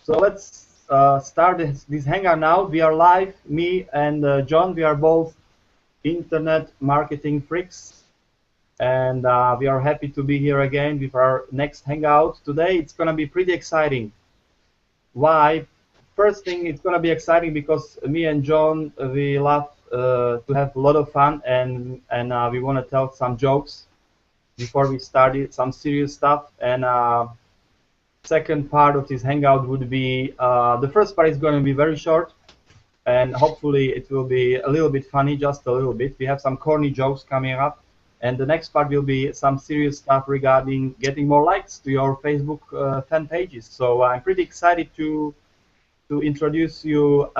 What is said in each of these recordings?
So let's start this hangout now. We are live. Me and John, we are both internet marketing freaks, and we are happy to be here again with our next hangout. Today it's going to be pretty exciting. Why? First thing, it's going to be exciting because me and John, we love to have a lot of fun, and we want to tell some jokes before we started, some serious stuff. And second part of this hangout would be the first part is going to be very short, and hopefully it will be a little bit funny, just a little bit. We have some corny jokes coming up, and the next part will be some serious stuff regarding getting more likes to your Facebook fan pages. So I'm pretty excited to introduce you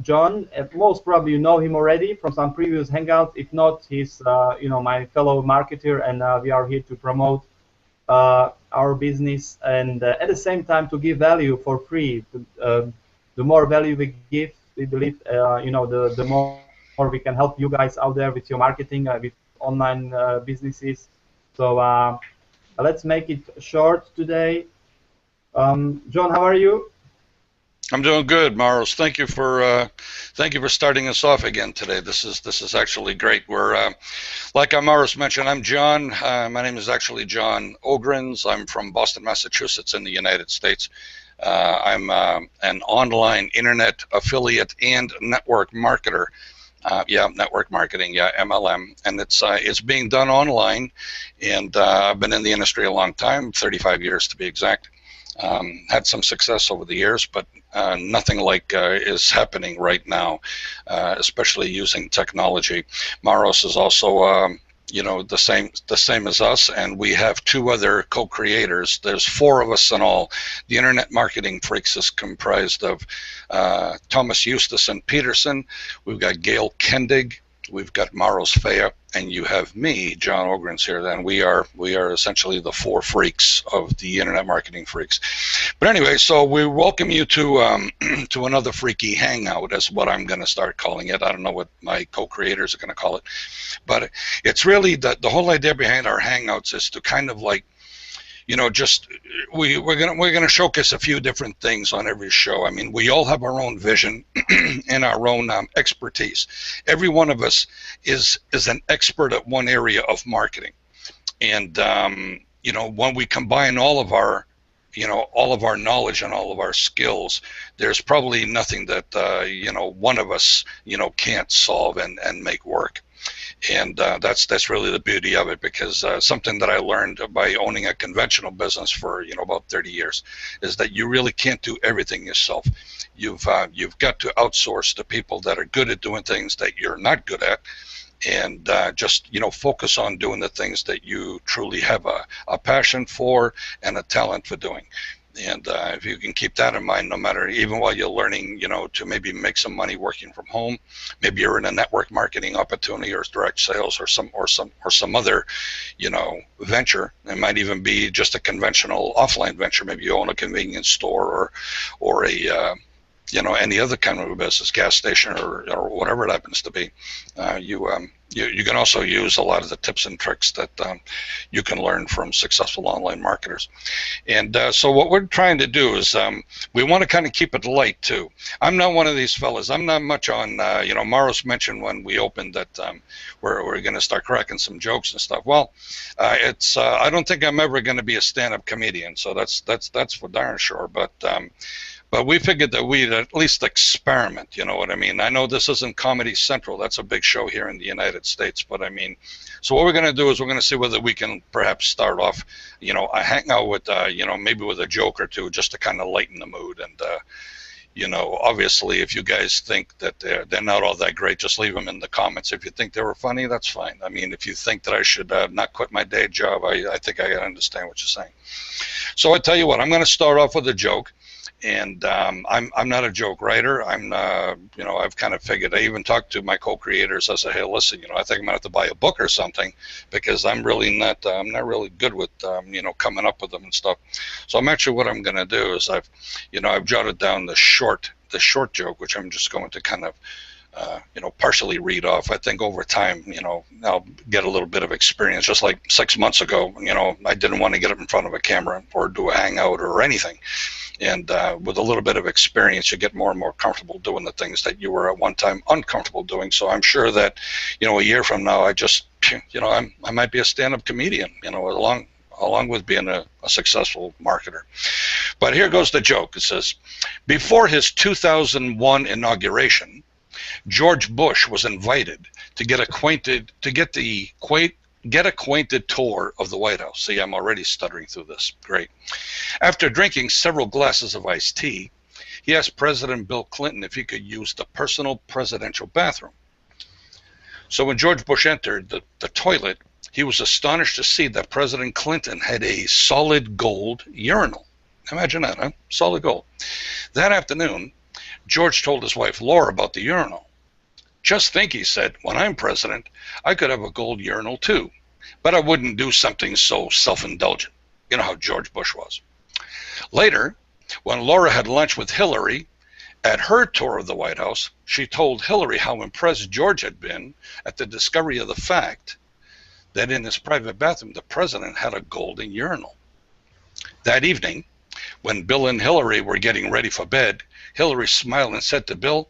John. Most probably you know him already from some previous hangouts. If not, he's my fellow marketer, and we are here to promote our business, and at the same time to give value for free. The more value we give, we believe the more we can help you guys out there with your marketing, with online businesses. So let's make it short today. John, how are you? I'm doing good, Maros. Thank you for starting us off again today. This is actually great. We're like Maros mentioned, I'm John. My name is actually John Ogrins. I'm from Boston, Massachusetts, in the United States. I'm an online internet affiliate and network marketer. Network marketing, MLM, and it's being done online. And I've been in the industry a long time, 35 years to be exact. Had some success over the years, but nothing like is happening right now, especially using technology. Maros is also, the same as us, and we have two other co-creators. There's four of us in all. The Internet Marketing Freaks is comprised of Thomas Eustace and Peterson. We've got Gail Kendig. We've got Maros Fea, and you have me, John Ogrins, here. Then we are essentially the four freaks of the Internet Marketing Freaks. But anyway, so we welcome you to to another freaky hangout, is what I'm going to start calling it. I don't know what my co-creators are going to call it, but it's really the whole idea behind our hangouts is to kind of like, we're gonna showcase a few different things on every show. I mean, we all have our own vision and our own expertise. Every one of us is an expert at one area of marketing, and when we combine all of our knowledge and all of our skills, there's probably nothing that one of us can't solve and make work. And that's really the beauty of it, because something that I learned by owning a conventional business for about 30 years is that you really can't do everything yourself. You've got to outsource to people that are good at doing things that you're not good at, and just focus on doing the things that you truly have a passion for and a talent for doing. And if you can keep that in mind, no matter, even while you're learning, to maybe make some money working from home, maybe you're in a network marketing opportunity or direct sales or some other, venture. It might even be just a conventional offline venture. Maybe you own a convenience store or a any other kind of a business, gas station or whatever it happens to be. You can also use a lot of the tips and tricks that you can learn from successful online marketers. And so what we're trying to do is we want to kind of keep it light too. I'm not one of these fellas. I'm not much on, Maros mentioned when we opened that we're going to start cracking some jokes and stuff. Well, I don't think I'm ever going to be a stand-up comedian, so that's for darn sure. But we figured that we'd at least experiment, you know what I mean? I know this isn't Comedy Central. That's a big show here in the United States. But I mean, so what we're going to do is we're going to see whether we can perhaps start off, a hangout with, maybe with a joke or two, just to kind of lighten the mood. And, obviously, if you guys think that they're not all that great, just leave them in the comments. If you think they were funny, that's fine. I mean, if you think that I should not quit my day job, I think I understand what you're saying. So I tell you what, I'm going to start off with a joke. And I'm not a joke writer. I've kind of figured. I even talked to my co-creators. I said, hey, listen, I think I'm gonna have to buy a book or something, because I'm not really good with coming up with them and stuff. So what I'm gonna do is I've jotted down the short joke, which I'm just going to kind of partially read off. I think over time, I'll get a little bit of experience. Just like 6 months ago, I didn't want to get up in front of a camera or do a hangout or anything. And with a little bit of experience, you get more and more comfortable doing the things that you were at one time uncomfortable doing. So I'm sure that, a year from now, I might be a stand-up comedian, along with being a successful marketer. But here goes the joke. It says, before his 2001 inauguration, George Bush was invited to get acquainted tour of the White House. See, I'm already stuttering through this. Great. After drinking several glasses of iced tea, he asked President Bill Clinton if he could use the personal presidential bathroom. So when George Bush entered the toilet, he was astonished to see that President Clinton had a solid gold urinal. Imagine that, huh? Solid gold. That afternoon, George told his wife Laura about the urinal. Just think, he said, when I'm president, I could have a gold urinal too, but I wouldn't do something so self-indulgent. You know how George Bush was. Later, when Laura had lunch with Hillary at her tour of the White House, she told Hillary how impressed George had been at the discovery of the fact that in his private bathroom, the president had a golden urinal. That evening, when Bill and Hillary were getting ready for bed, Hillary smiled and said to Bill,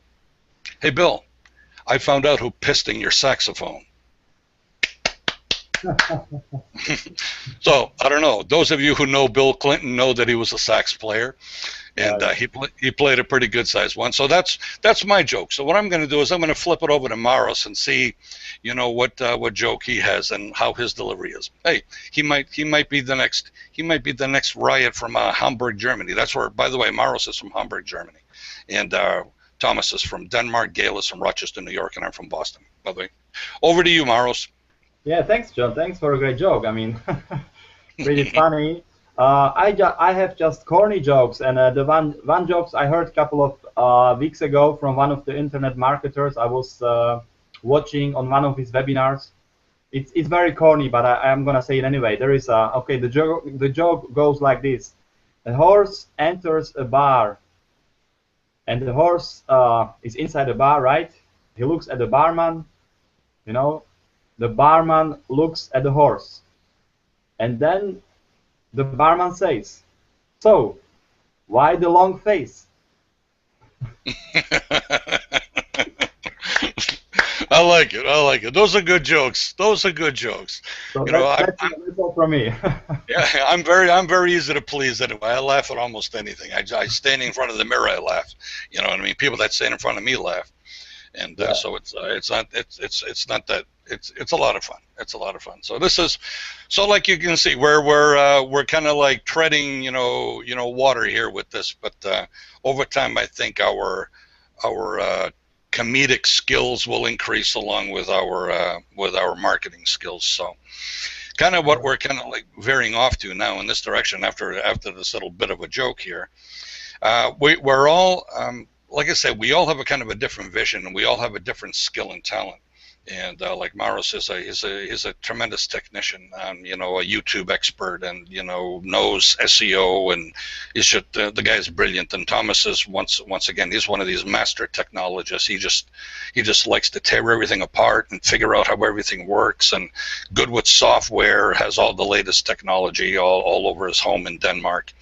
"Hey, Bill, I found out who pissed in your saxophone." So, I don't know. Those of you who know Bill Clinton know that he was a sax player, and he played a pretty good-sized one. So that's my joke. So what I'm going to do is I'm going to flip it over to Maros and see, what joke he has and how his delivery is. Hey, he might be the next Riot from Hamburg, Germany. That's where, by the way, Maros is from Hamburg, Germany, and Thomas is from Denmark, Gail is from Rochester, New York, and I'm from Boston. By the way, over to you, Maros. Yeah, thanks, John. Thanks for a great joke. I mean, pretty funny. I have just corny jokes, and the one jokes I heard a couple of weeks ago from one of the internet marketers. I was watching on one of his webinars. It's very corny, but I'm gonna say it anyway. There is the joke goes like this: a horse enters a bar, and the horse is inside the bar, right? He looks at the barman, The barman looks at the horse, and then the barman says, "So, why the long face?" I like it. Those are good jokes. So that's all from me. Yeah, I'm very easy to please anyway. I laugh at almost anything. I stand in front of the mirror, I laugh. You know what I mean? People that stand in front of me laugh, and so it's not that. It's a lot of fun. It's a lot of fun. So like you can see, we're kind of like treading water here with this, but over time I think our comedic skills will increase along with our marketing skills. So kind of what we're kind of like veering off to now in this direction after this little bit of a joke here. We're all like I said, we all have a kind of a different vision, and we all have a different skill and talent. And like Maros is a tremendous technician, a YouTube expert, and knows SEO, and he's just the guy's brilliant. And Thomas is once again, he's one of these master technologists. He just likes to tear everything apart and figure out how everything works, and good with software, has all the latest technology all over his home in Denmark.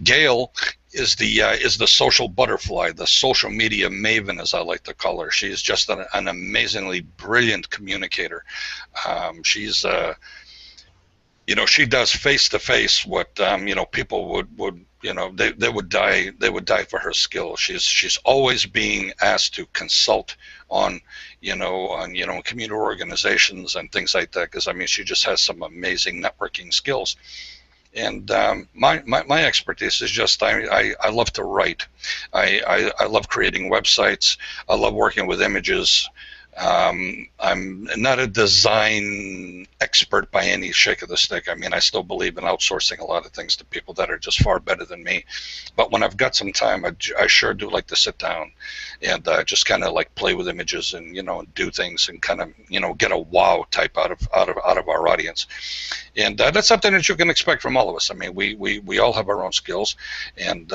Gail is the social butterfly, the social media maven, as I like to call her. She's just an amazingly brilliant communicator. She's she does face to face what people would they would die for her skill. She's always being asked to consult on community organizations and things like that, because she just has some amazing networking skills. And my expertise is just I love to write. I love creating websites. I love working with images. I'm not a design expert by any shake of the stick. I still believe in outsourcing a lot of things to people that are just far better than me. But when I've got some time, I sure do like to sit down and just kind of like play with images and do things and kind of get a wow type out of our audience. And that's something that you can expect from all of us. We all have our own skills, and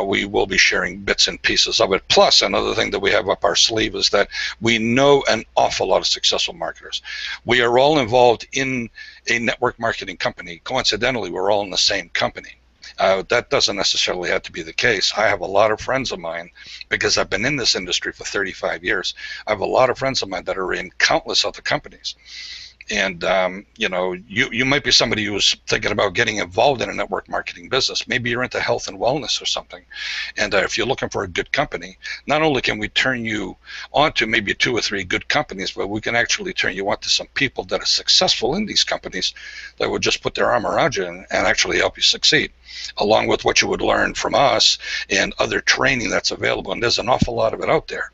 we will be sharing bits and pieces of it. Plus, another thing that we have up our sleeve is that we know an awful lot of successful marketers. We are all involved in a network marketing company. Coincidentally, we're all in the same company. That doesn't necessarily have to be the case. I have a lot of friends of mine, because I've been in this industry for 35 years. I have a lot of friends of mine that are in countless other companies. And you know, you might be somebody who's thinking about getting involved in a network marketing business. Maybe you're into health and wellness or something. And if you're looking for a good company, not only can we turn you on to maybe 2 or 3 good companies, but we can actually turn you on to some people that are successful in these companies that would just put their arm around you and actually help you succeed, along with what you would learn from us and other training that's available. And there's an awful lot of it out there.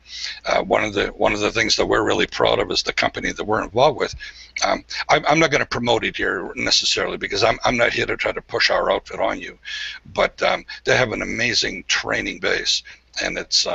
One of the things that we're really proud of is the company that we're involved with. I'm not going to promote it here necessarily, because I'm not here to try to push our outfit on you, but they have an amazing training base, and it's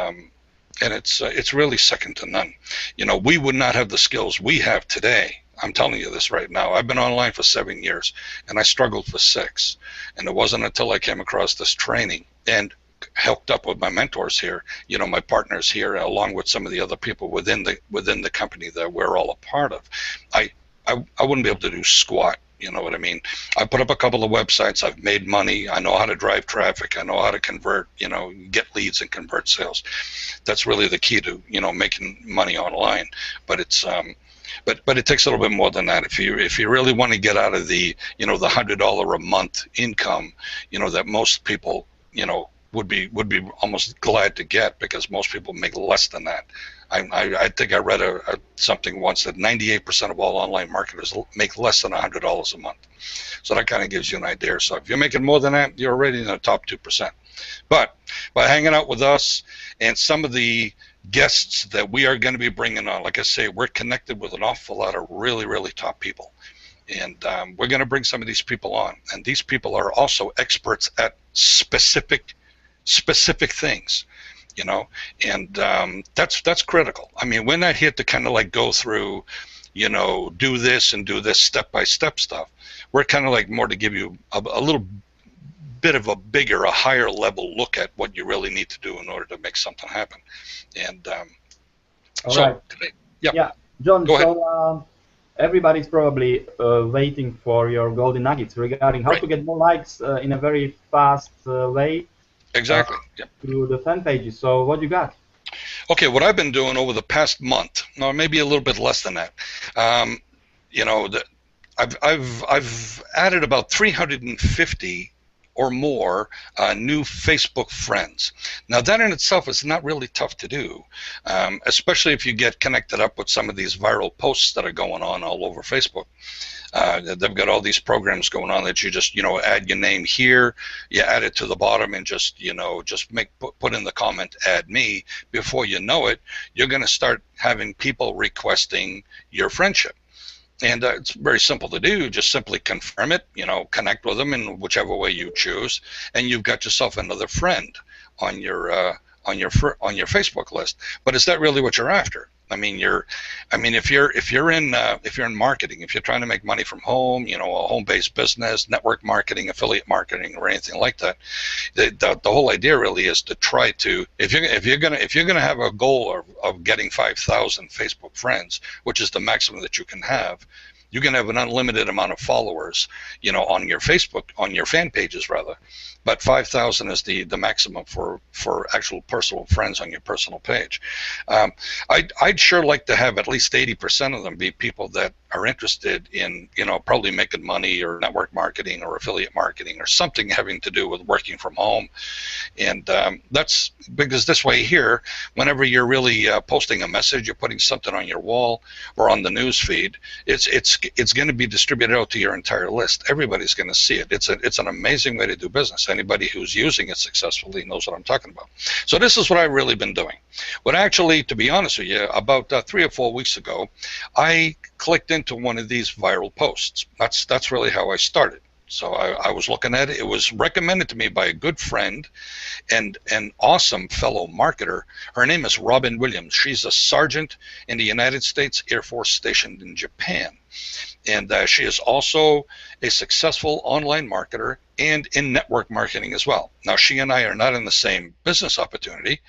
really second to none. You know, we would not have the skills we have today. I'm telling you this right now. I've been online for 7 years, and I struggled for 6, and it wasn't until I came across this training and helped up with my mentors here, you know, my partners here, along with some of the other people within the company that we're all a part of. I wouldn't be able to do squat. You know what I mean? I put up a couple of websites. I've made money. I know how to drive traffic. I know how to convert, you know, get leads and convert sales. That's really the key to, you know, making money online. But it's but it takes a little bit more than that. If you really want to get out of the, you know, the $100 a month income, you know, that most people, you know, would be almost glad to get, because most people make less than that. I think I read something once that 98% of all online marketers make less than $100 a month. So that kind of gives you an idea. So if you're making more than that, you're already in the top 2%. But by hanging out with us and some of the guests that we are going to be bringing on, like I say, we're connected with an awful lot of really, really top people. And we're going to bring some of these people on. And these people are also experts at specific things. You know, and that's critical. I mean, we're not here to kind of like go through, you know, do this and do this step-by-step stuff. We're kind of like more to give you a little bit of a higher level look at what you really need to do in order to make something happen. And all right. Yeah, John, go ahead. Everybody's probably waiting for your golden nuggets regarding how to get more likes in a very fast way. Exactly. Yep. Through the fan pages. So what you got? Okay, what I've been doing over the past month, or maybe a little bit less than that, you know, I've added about 350 or more new Facebook friends. Now that in itself is not really tough to do, especially if you get connected up with some of these viral posts that are going on all over Facebook. They've got all these programs going on that you just, you know, add your name here, you add it to the bottom, and just, you know, just put in the comment, add me. Before you know it, you're going to start having people requesting your friendship. And it's very simple to do. Just simply confirm it, you know, connect with them in whichever way you choose, and you've got yourself another friend on your Facebook list. But is that really what you're after? I mean, if you're in marketing, if you're trying to make money from home, you know, a home-based business, network marketing, affiliate marketing, or anything like that, the whole idea really is to try to, if you're gonna have a goal of getting 5,000 Facebook friends, which is the maximum that you can have. You can have an unlimited amount of followers, you know, on your Facebook, on your fan pages rather, but 5,000 is the maximum for actual personal friends on your personal page. I'd sure like to have at least 80% of them be people that are interested in, you know, probably making money or network marketing or affiliate marketing or something having to do with working from home. And that's because this way here, whenever you're really posting a message, you're putting something on your wall or on the news feed, it's going to be distributed out to your entire list. Everybody's going to see it. It's an amazing way to do business. Anybody who's using it successfully knows what I'm talking about. So this is what I've really been doing. But actually, to be honest with you, about 3 or 4 weeks ago, I clicked into one of these viral posts. That's really how I started. So I was looking at it. It was recommended to me by a good friend and an awesome fellow marketer. Her name is Robin Williams. She's a sergeant in the United States Air Force stationed in Japan. And she is also a successful online marketer and in network marketing as well. Now, she and I are not in the same business opportunity,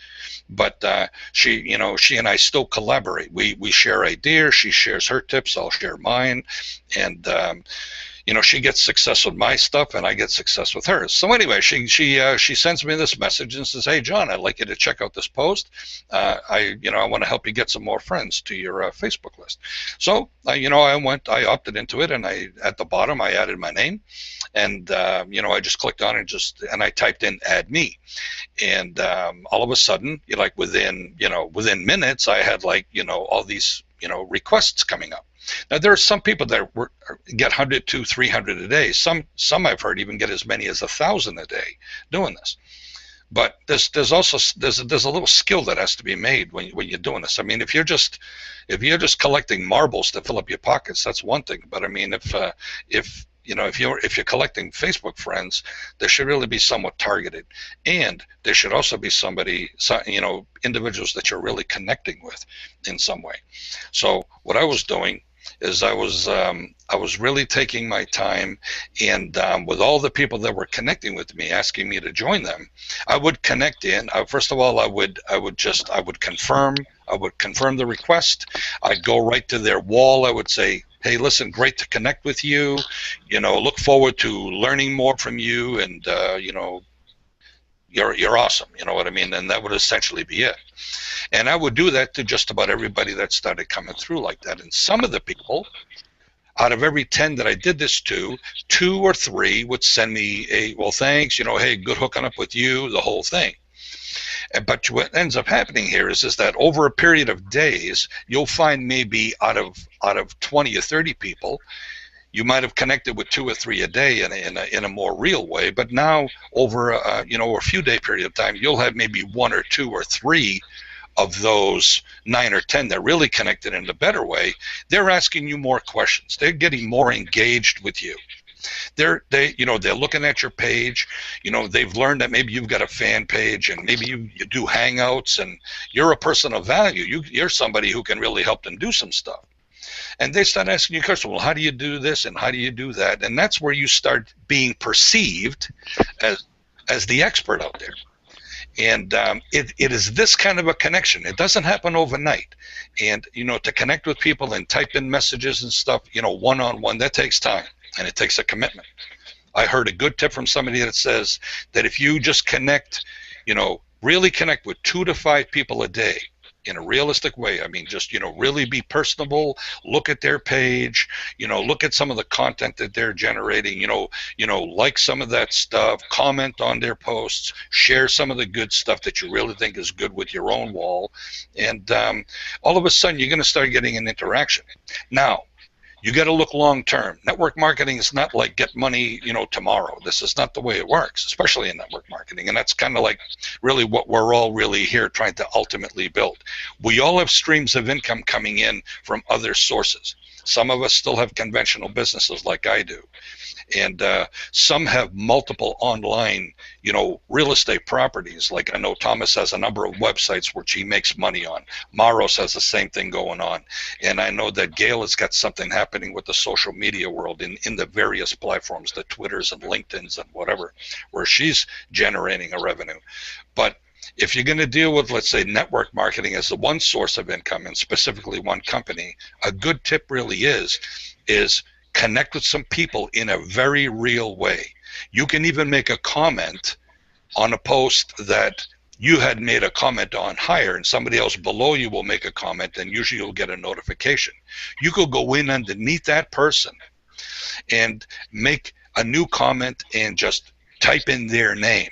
but she and I still collaborate. We share ideas. She shares her tips. I'll share mine. And she gets success with my stuff, and I get success with hers. So anyway, she sends me this message and says, "Hey, John, I'd like you to check out this post. I want to help you get some more friends to your Facebook list." So I opted into it, and at the bottom I added my name, and I just clicked on it, and I typed in "add me," and all of a sudden, within minutes, I had all these requests coming up. Now, there are some people that get 100 to 300 a day. Some I've heard even get as many as 1,000 a day doing this. But there's also a little skill that has to be made when you're doing this. I mean, if you're just collecting marbles to fill up your pockets, that's one thing. But I mean, if you're collecting Facebook friends, they should really be somewhat targeted, and there should also be individuals that you're really connecting with in some way. So what I was doing is I was really taking my time, and with all the people that were connecting with me, asking me to join them, I would connect in. First of all, I would confirm the request. I'd go right to their wall. I would say, "Hey, listen, great to connect with you. Look forward to learning more from you, and you're awesome." You know what I mean? And that would essentially be it. And I would do that to just about everybody that started coming through like that. And some of the people, out of every 10 that I did this to, 2 or 3 would send me a, "Well, thanks, hey, good hooking up with you," the whole thing. But what ends up happening here is that over a period of days, you'll find maybe out of 20 or 30 people, you might have connected with 2 or 3 a day in a more real way. But now over a few day period of time, you'll have maybe 1 or 2 or 3 of those 9 or 10 that really connected in a better way. They're asking you more questions. They're getting more engaged with you. They're looking at your page. They've learned that maybe you've got a fan page, and maybe you do hangouts, and you're a person of value. You're somebody who can really help them do some stuff. And they start asking you questions. "Well, how do you do this, and how do you do that?" And that's where you start being perceived as the expert out there. And it is this kind of a connection. It doesn't happen overnight. And to connect with people and type in messages and stuff, one-on-one, that takes time, and it takes a commitment. I heard a good tip from somebody that says that if you just really connect with 2 to 5 people a day in a realistic way, I mean, just really be personable, look at their page, look at some of the content that they're generating, like some of that stuff, comment on their posts, share some of the good stuff that you really think is good with your own wall, and all of a sudden you're going to start getting an interaction. Now, you got to look long term. Network marketing is not like get money, tomorrow. This is not the way it works, especially in network marketing. And that's kind of like really what we're all really here trying to ultimately build. We all have streams of income coming in from other sources. Some of us still have conventional businesses like I do. And some have multiple online, real estate properties. Like I know Thomas has a number of websites which he makes money on. Maros has the same thing going on. And I know that Gail has got something happening with the social media world in the various platforms, the Twitters and LinkedIn's and whatever, where she's generating a revenue. But if you're going to deal with, let's say, network marketing as the one source of income and specifically one company, a good tip really is connect with some people in a very real way. You can even make a comment on a post that you had made a comment on higher, and somebody else below you will make a comment, and usually you'll get a notification. You could go in underneath that person and make a new comment and just type in their name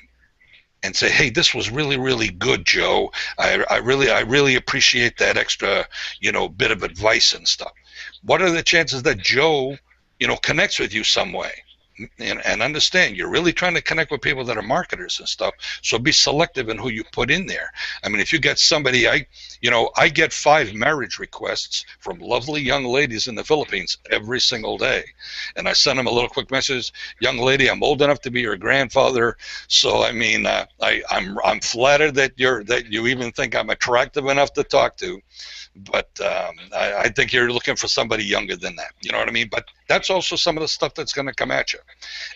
and say, "Hey, this was really, really good, Joe. I really appreciate that extra, bit of advice and stuff." What are the chances that Joe connects with you some way? And understand, you're really trying to connect with people that are marketers and stuff, so be selective in who you put in there. I mean, if you get somebody, I get 5 marriage requests from lovely young ladies in the Philippines every single day, and I send them a little quick message: "Young lady, I'm old enough to be your grandfather, so I mean, I'm flattered that you even think I'm attractive enough to talk to, but I think you're looking for somebody younger than that." You know what I mean? But that's also some of the stuff that's going to come at you.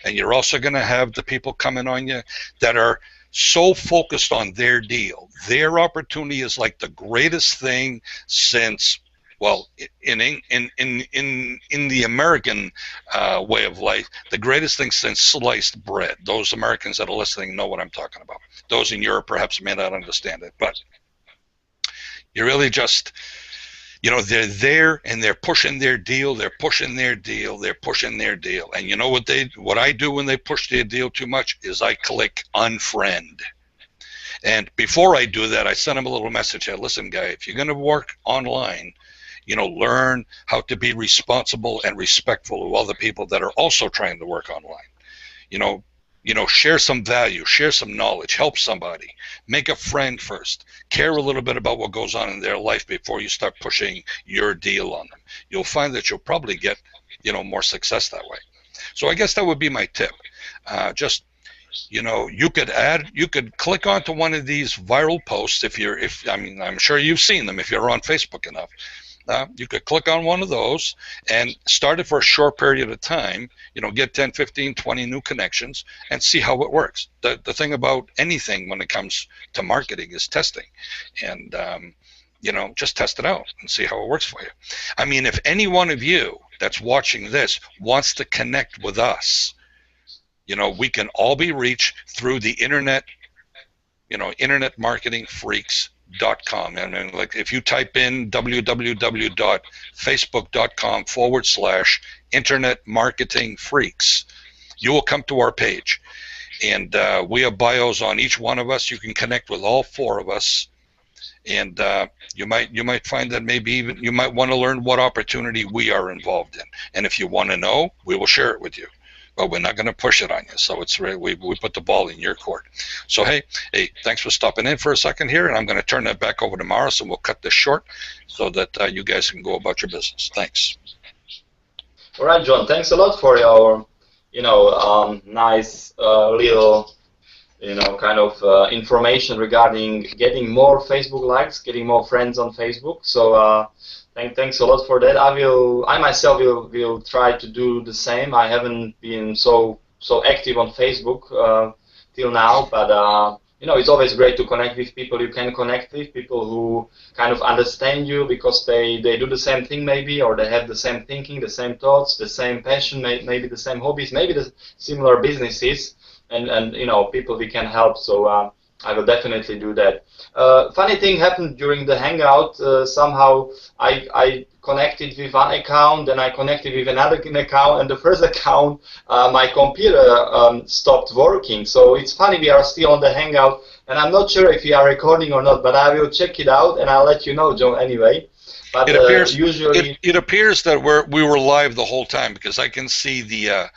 And you're also going to have the people coming on you that are so focused on their deal. Their opportunity is like the greatest thing since Well, in the American way of life, the greatest thing since sliced bread. Those Americans that are listening know what I'm talking about. Those in Europe perhaps may not understand it, but you really just, they're there and they're pushing their deal, they're pushing their deal, they're pushing their deal. And you know what I do when they push their deal too much is I click unfriend. And before I do that, I send them a little message. Hey, listen, guy, if you're going to work online, learn how to be responsible and respectful of other people that are also trying to work online. Share some value, share some knowledge, help somebody, make a friend first, care a little bit about what goes on in their life before you start pushing your deal on them. You'll find that you'll probably get, more success that way. So I guess that would be my tip. You could click onto one of these viral posts I'm sure you've seen them if you're on Facebook enough. You could click on one of those and start it for a short period of time, get 10, 15, 20 new connections and see how it works. The thing about anything when it comes to marketing is testing. And, just test it out and see how it works for you. I mean, if any one of you that's watching this wants to connect with us, we can all be reached through the internet, internetmarketingfreaks.com. And like if you type in www.facebook.com/internetmarketingfreaks, you will come to our page. And we have bios on each one of us. You can connect with all four of us. And you might find that maybe even you might want to learn what opportunity we are involved in. And if you want to know, we will share it with you. But we're not going to push it on you. So it's really, we put the ball in your court. So hey, thanks for stopping in for a second here, and I'm going to turn that back over to Morris, and we'll cut this short so that you guys can go about your business. Thanks. All right, John. Thanks a lot for your, nice little, kind of information regarding getting more Facebook likes, getting more friends on Facebook. So. Thanks a lot for that. I myself will try to do the same. I haven't been so active on Facebook till now, but it's always great to connect with people you can connect with, people who kind of understand you because they do the same thing maybe, or they have the same thinking, the same thoughts, the same passion, maybe the same hobbies, maybe the similar businesses, and people we can help. So I will definitely do that. Funny thing happened during the Hangout. Somehow I connected with one account, then I connected with another account, and the first account, my computer stopped working. So it's funny, we are still on the Hangout, and I'm not sure if we are recording or not, but I will check it out, and I'll let you know, John, anyway. But it appears, usually... it appears that we were live the whole time, because I can see the...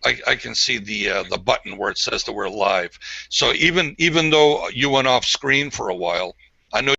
I can see the button where it says that we're live. So even though you went off screen for a while, I know